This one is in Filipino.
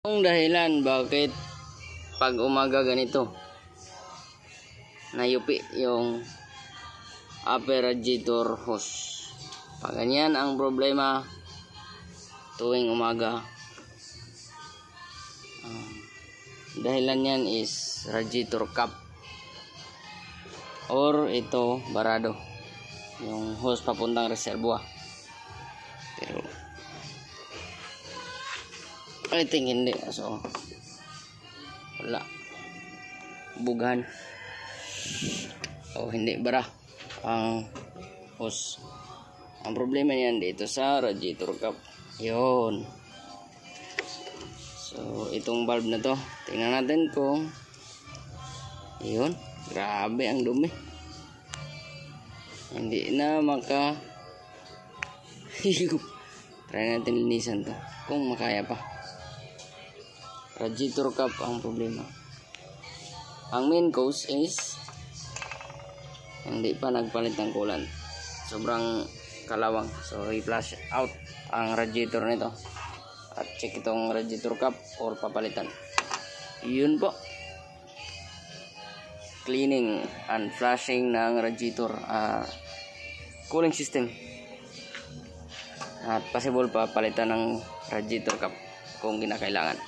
Ang dahilan bakit pag umaga ganito nayupi yung upper radiator hose. Pag ganyan ang problema tuwing umaga, dahilan yan is radiator cap or ito barado yung hose papuntang reservoir. Pero I think hindi, so wala bugan o hindi bara ang hose. Ang problema niyan dito sa radiator cap yun. So itong valve na to, tingnan natin kung yun, grabe ang dumi, hindi na maka try natin linisan to kung makaya pa. Radiator cap ang problema. Ang main cause is hindi pa nagpalit ng coolant, sobrang kalawang. So i-flush out ang radiator nito at check itong radiator cap or papalitan. Yun po, cleaning and flushing ng radiator cooling system, at possible pa palitan ng radiator cap kung kinakailangan.